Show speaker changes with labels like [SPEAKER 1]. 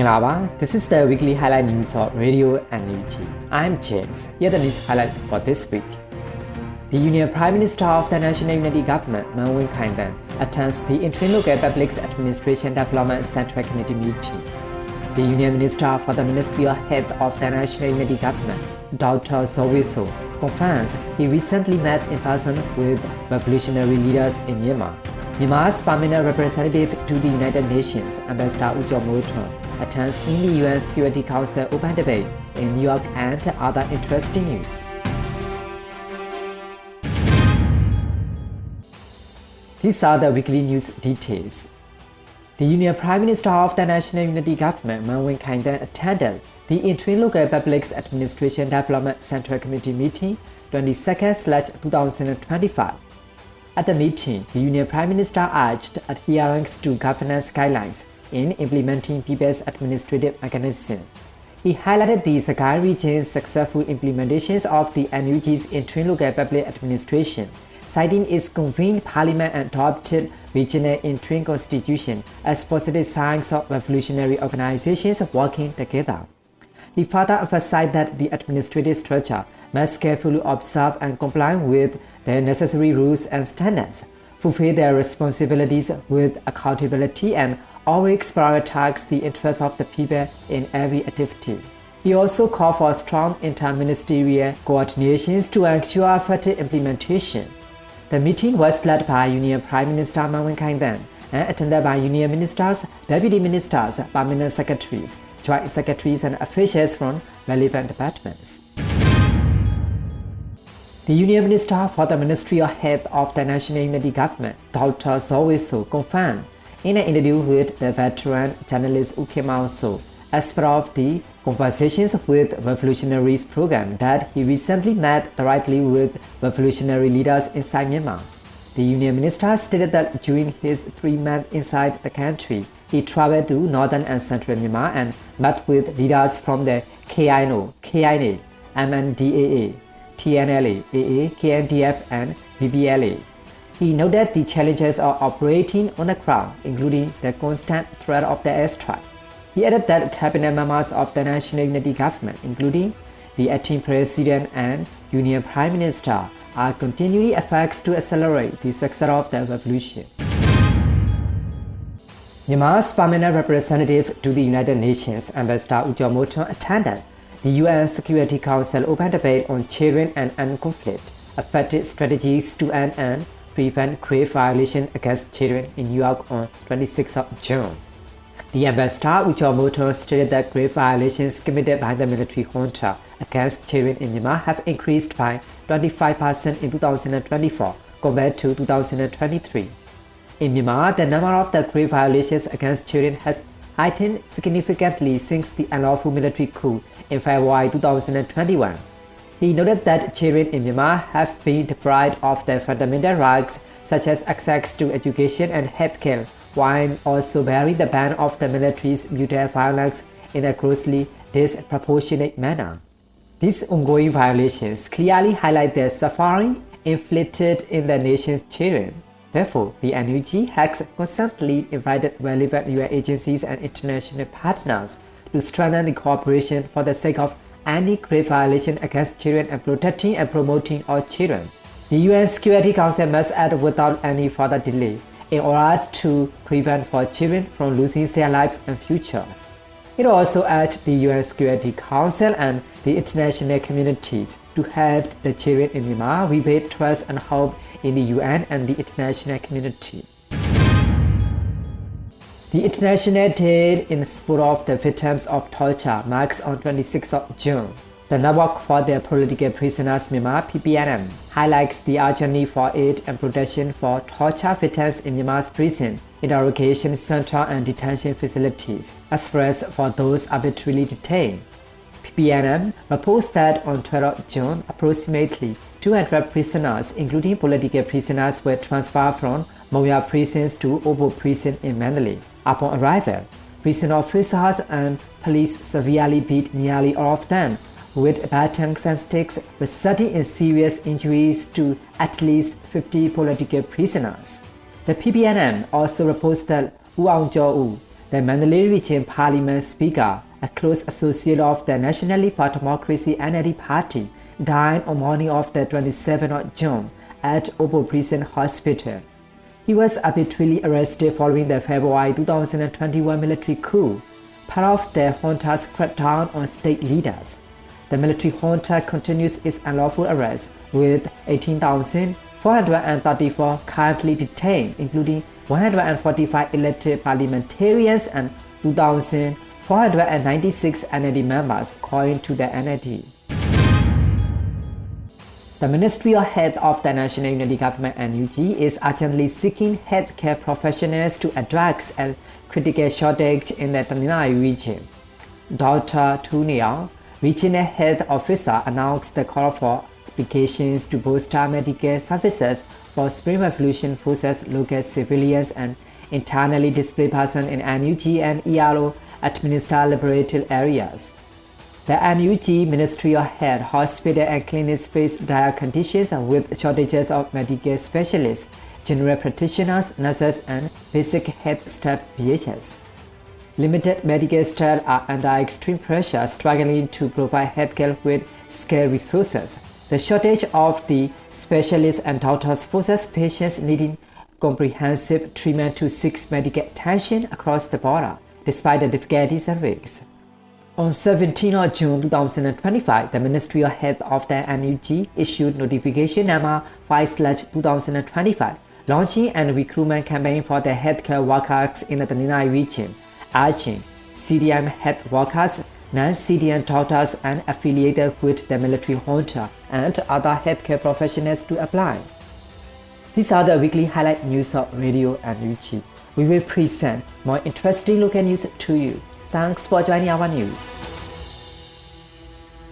[SPEAKER 1] Mingalaba, this is the weekly highlight news of Radio and NUG. I'm James. Here the news highlight for this week. The Union Prime Minister of the National Unity Government, m.CDMMyanmar, attends the Interim Local Public Administration Development Central Committee meeting. The Union Minister for the Ministerial Head of the National Unity Government, Dr. Zowiso, confirms he recently met in person with revolutionary leaders in Myanmar. Myanmar's permanent representative to the United Nations, Ambassador m.CDMMyanmar, attends in the UN Security Council open debate in New York and other interesting news. These are the weekly news details. The Union Prime Minister of the National Unity Government, m.CDMMyanmar, attended the Interim Local Public Administration Development Central Committee meeting 22/2025. At the meeting, the Union Prime Minister urged adherence to governance guidelines in implementing people's administrative mechanism. He highlighted the Sakai region's successful implementations of the NUG's Interim Local Public Administration, citing its convened parliament and adopted regional interim constitution as positive signs of revolutionary organizations working together. He further emphasized that the administrative structure must carefully observe and comply with the necessary rules and standards, fulfill their responsibilities with accountability, and always prioritize the interests of the people in every activity. He also called for strong interministerial coordinations to ensure effective implementation. The meeting was led by Union Prime Minister m.CDMMyanmar and attended by Union Ministers, Deputy Ministers, Permanent Secretaries, Joint Secretaries, and officials from relevant departments. The Union Minister for the Ministerial Head of the National Unity Government, Dr. Zowiso, confirmed in an interview with the veteran journalist Ukemauso as part of the Conversations with Revolutionaries program that he recently met directly with revolutionary leaders inside Myanmar. The Union Minister stated that during his 3 months inside the country, he traveled to northern and central Myanmar and met with leaders from the KINO, KINA, MNDAA, TNLA, AA, KNDF, and BBLA. He noted the challenges of operating on the ground, including the constant threat of the airstrike. He added that cabinet members of the National Unity Government, including the acting president and Union Prime Minister, are continually efforts to accelerate the success of the revolution. Myanmar's permanent representative to the United Nations, Ambassador m.CDMMyanmar, attended the UN Security Council open debate on children and armed conflict, effective strategies to end and prevent grave violations against children in New York on 26 June. The ambassador m.CDMMyanmar stated that grave violations committed by the military junta against children in Myanmar have increased by 25% in 2024 compared to 2023. In Myanmar, the number of the grave violations against children has heightened significantly since the unlawful military coup in February 2021. He noted that children in Myanmar have been deprived of their fundamental rights such as access to education and healthcare, while also bearing the ban of the military's brutal violence in a grossly disproportionate manner. These ongoing violations clearly highlight the suffering inflicted in the nation's children. Therefore, the NUG has constantly invited relevant UN agencies and international partners to strengthen the cooperation for the sake of any grave violation against children and protecting and promoting all children. The UN Security Council must act without any further delay in order to prevent for children from losing their lives and futures. It also urged the UN Security Council and the international communities to help the children in Myanmar rebuild trust and hope in the UN and the international community. The International Day in support of the victims of torture marks on 26 June. The Network for the Political Prisoners Myanmar (PPNM) highlights the urgent need for aid and protection for torture victims in Myanmar's prison, interrogation center, and detention facilities, as well as for those arbitrarily detained. PPNM reports that on 12 June, approximately 200 prisoners, including political prisoners, were transferred from Moya prisons to Obo prison in Mandalay. Upon arrival, prison officers and police severely beat nearly all of them with batons and sticks, resulting in serious injuries to at least 50 political prisoners. The PPNM also reports that Wu Aung Jo-u, the Mandalay Region Parliament Speaker, a close associate of the Nationally for Democracy NLD Party, died on morning of the 27th of June at Obo Prison Hospital. He was arbitrarily arrested following the February 2021 military coup, part of the junta's crackdown on state leaders. The military junta continues its unlawful arrest, with 18,434 currently detained, including 145 elected parliamentarians and 2,496 NLD members, according to the NLD. The Ministry of Health of the National Unity Government (NUG) is urgently seeking healthcare professionals to address a critical shortage in the Tamil Nadu region. Dr. Tu Niang, Regional Health Officer, announced the call for applications to bolster medical services for Spring Revolution Forces local civilians and internally displaced persons in NUG and ERO administered liberated areas. The NUG Ministry of Health, Hospital and Clinics face dire conditions with shortages of medical specialists, general practitioners, nurses, and basic health staff (BHS). Limited medical staff are under extreme pressure, struggling to provide healthcare with scarce resources. The shortage of the specialists and doctors forces patients needing comprehensive treatment to seek medical attention across the border, despite the difficulties and risks. On 17 June 2025, the Ministry of Health of the NUG issued notification number 5/2025, launching a recruitment campaign for the healthcare workers in the Tamil Nadu region, urging CDM health workers, non-CDM doctors, and affiliated with the military junta and other healthcare professionals to apply. These are the weekly highlight news of Radio NUG. We will present more interesting local news to you. Thanks for joining our news.